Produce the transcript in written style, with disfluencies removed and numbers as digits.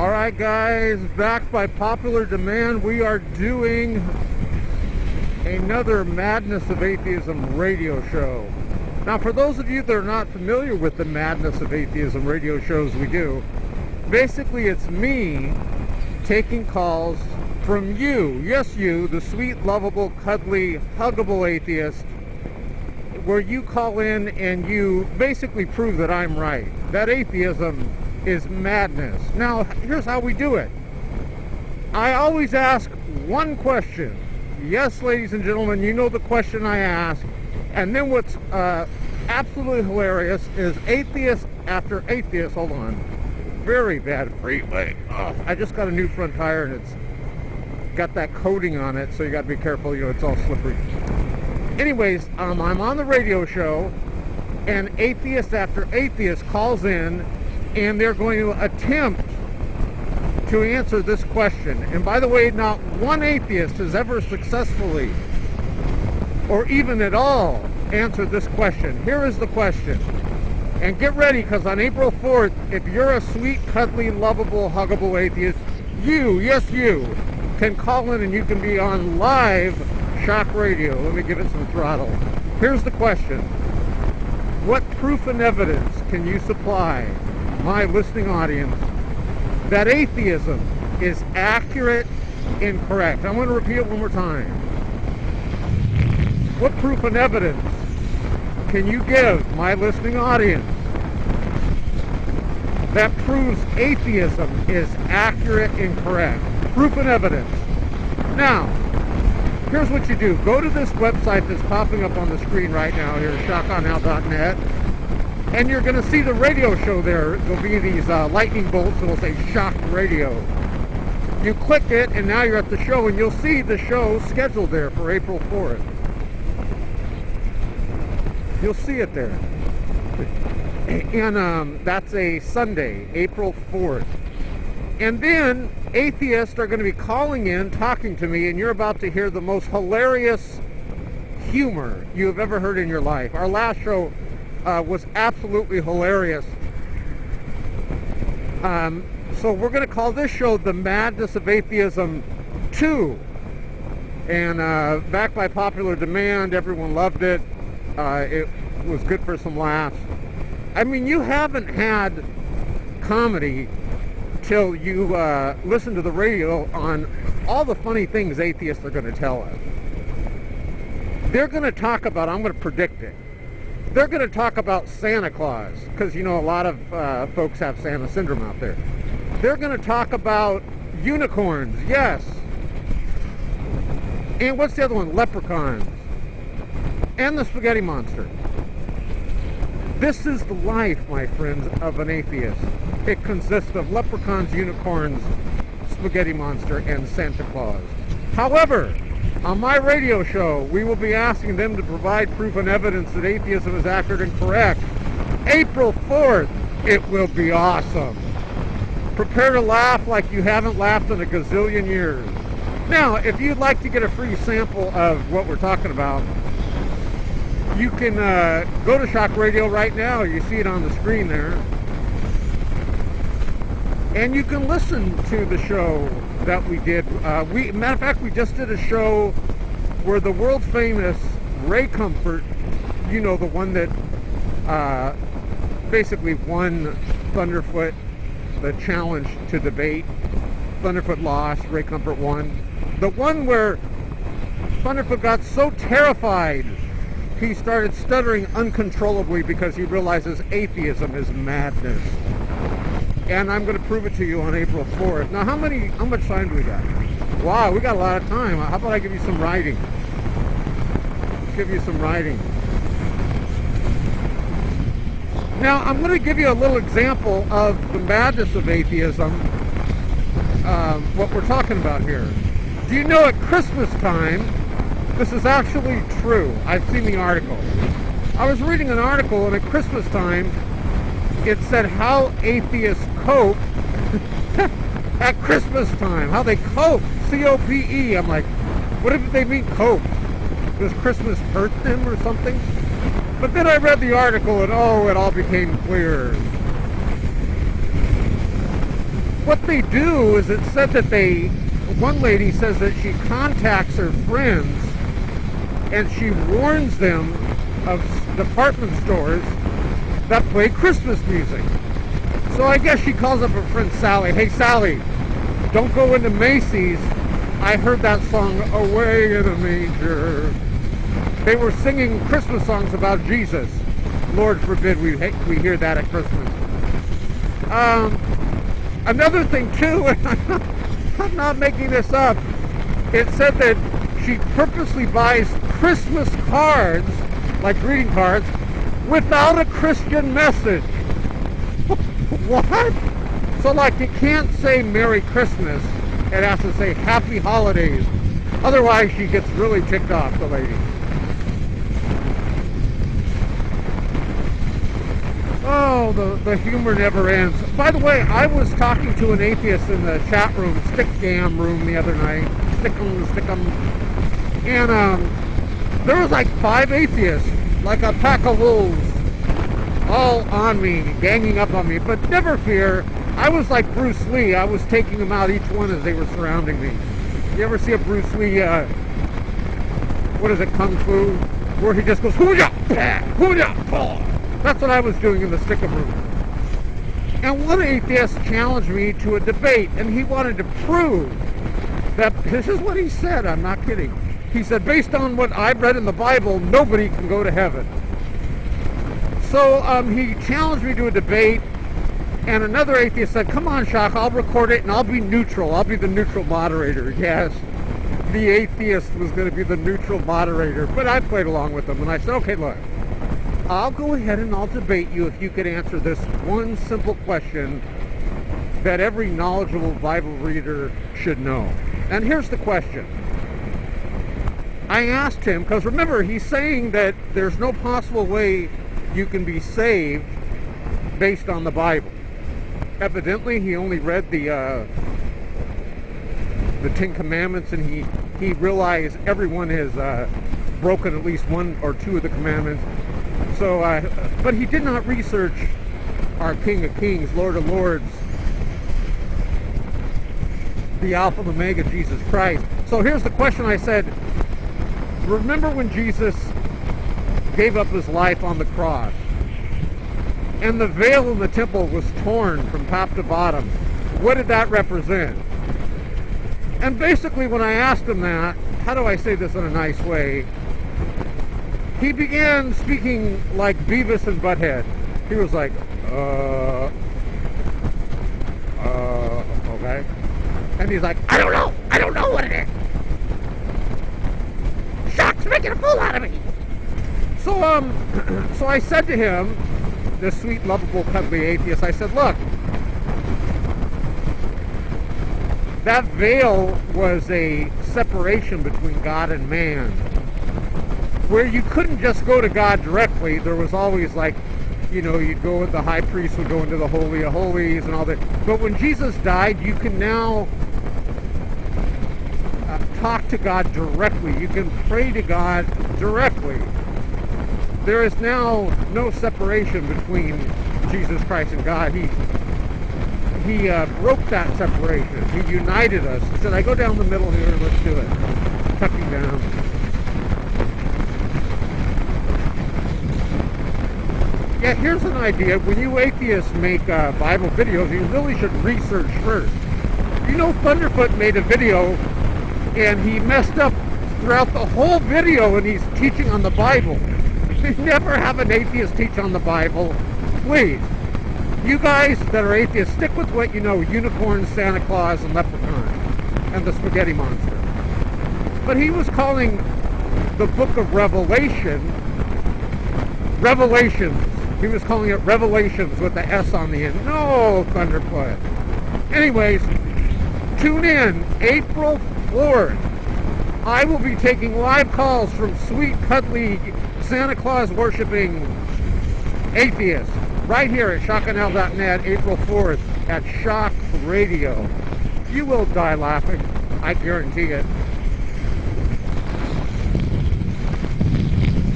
Alright guys, back by popular demand, we are doing another Madness of Atheism radio show. Now for those of you that are not familiar with the Madness of Atheism radio shows we do, basically it's me taking calls from you, yes you, the sweet, lovable, cuddly, huggable atheist, where you call in and you basically prove that I'm right, that atheism is madness. Now, here's how we do it. I always ask one question. Yes, ladies and gentlemen, you know the question I ask. And then what's absolutely hilarious is atheist after atheist. Hold on. Very bad freeway. I just got a new front tire and it's got that coating on it, so you got to be careful. You know, it's all slippery. Anyways, I'm on the radio show, and atheist after atheist calls in, and they're going to attempt to answer this question. And by the way, not one atheist has ever successfully, or even at all, answered this question. Here is the question. And get ready, because on April 4th, if you're a sweet, cuddly, lovable, huggable atheist, you, yes you, can call in and you can be on live shock radio. Let me give it some throttle. Here's the question. What proof and evidence can you supply my listening audience that atheism is accurate and correct? I'm going to repeat it one more time. What proof and evidence can you give my listening audience that proves atheism is accurate and correct? Proof and evidence. Now, here's what you do. Go to this website that's popping up on the screen right now here, shockonnow.net. And you're going to see the radio show there. There'll be these lightning bolts that will say Shock Radio. You click it, and now you're at the show, and you'll see the show scheduled there for April 4th. You'll see it there. And that's a Sunday, April 4th. And then atheists are going to be calling in, talking to me, and you're about to hear the most hilarious humor you have ever heard in your life. Our last show was absolutely hilarious. So we're going to call this show The Madness of Atheism 2. And back by popular demand, everyone loved it. It was good for some laughs. I mean, you haven't had comedy till you listen to the radio on all the funny things atheists are going to tell us. They're going to talk about, I'm going to predict it, they're going to talk about Santa Claus, because, you know, a lot of folks have Santa syndrome out there. They're going to talk about unicorns, yes. And what's the other one? Leprechauns. And the spaghetti monster. This is the life, my friends, of an atheist. It consists of leprechauns, unicorns, spaghetti monster, and Santa Claus. However, on my radio show, we will be asking them to provide proof and evidence that atheism is accurate and correct. April 4th, it will be awesome. Prepare to laugh like you haven't laughed in a gazillion years. Now, if you'd like to get a free sample of what we're talking about, you can go to Shock Radio right now. You see it on the screen there. And you can listen to the show that we did. Matter of fact, we just did a show where the world famous Ray Comfort, you know, the one that basically won Thunderfoot, the challenge to debate. Thunderfoot lost, Ray Comfort won. The one where Thunderfoot got so terrified he started stuttering uncontrollably because he realizes atheism is madness. And I'm going to prove it to you on April 4th. Now, how much time do we got? Wow, we got a lot of time. How about I give you some writing? Give you some writing. Now, I'm going to give you a little example of the madness of atheism, what we're talking about here. Do you know at Christmas time, this is actually true. I've seen the article. I was reading an article, and at Christmas time, it said how atheists cope at Christmas time. How they cope. C-O-P-E. I'm like, what if they mean cope? Does Christmas hurt them or something? But then I read the article, and oh, it all became clear. what they do is, it said that one lady says that she contacts her friends and she warns them of department stores that play Christmas music. So I guess she calls up her friend Sally. Hey Sally, don't go into Macy's. I heard that song, Away in a Manger. They were singing Christmas songs about Jesus. Lord forbid we hear that at Christmas. Another thing too, I'm not making this up, it said that she purposely buys Christmas cards, like greeting cards, without a Christian message. What? So like it can't say Merry Christmas, it has to say Happy Holidays. Otherwise she gets really ticked off, the lady. Oh, the humor never ends. By the way, I was talking to an atheist in the chat room, Stickgam room, the other night. Stick'em. And there was like 5 atheists, like a pack of wolves, all on me, ganging up on me. But never fear, I was like Bruce Lee. I was taking them out, each one, as they were surrounding me. You ever see a Bruce Lee, what is it, Kung Fu? Where he just goes, hoo-ya, hoo-ya, paw. That's what I was doing in the Stick'em room. And one atheist challenged me to a debate, and he wanted to prove that, this is what he said, I'm not kidding. He said, based on what I've read in the Bible, nobody can go to heaven. So he challenged me to a debate, and another atheist said, come on, Shach, I'll record it and I'll be neutral. I'll be the neutral moderator. Yes, the atheist was going to be the neutral moderator, but I played along with him, and I said, okay, look, I'll go ahead and I'll debate you if you could answer this one simple question that every knowledgeable Bible reader should know. And here's the question. I asked him, because remember, he's saying that there's no possible way you can be saved based on the Bible. Evidently, he only read the 10 Commandments, and he realized everyone has broken at least 1 or 2 of the commandments. So, but he did not research our King of Kings, Lord of Lords, the Alpha and Omega, Jesus Christ. So here's the question. I said, remember when Jesus gave up his life on the cross, and the veil in the temple was torn from top to bottom? What did that represent? And basically when I asked him that, how do I say this in a nice way? He began speaking like Beavis and Butthead. He was like, okay. And he's like, I don't know what it is. Shock's making a fool out of me. So I said to him, this sweet, lovable, cuddly atheist, I said, look, that veil was a separation between God and man, where you couldn't just go to God directly. There was always, like, you know, you'd go, the high priest would go into the Holy of Holies and all that. But when Jesus died, you can now talk to God directly. You can pray to God directly. There is now no separation between Jesus Christ and God. He broke that separation. He united us. He said, I go down the middle here, let's do it. Tucking down. Yeah, here's an idea. When you atheists make Bible videos, you really should research first. You know, Thunderfoot made a video, and he messed up throughout the whole video, and he's teaching on the Bible. Never have an atheist teach on the Bible. Please. You guys that are atheists, stick with what you know. Unicorns, Santa Claus, and leprechauns, and the spaghetti monster. But he was calling the book of Revelations. He was calling it Revelations with the S on the end. No, Thunderfoot. Anyways, tune in April 4th. I will be taking live calls from sweet, cuddly, Santa Claus worshipping atheists right here at shockandhell.net, April 4th at Shock Radio. You will die laughing. I guarantee it.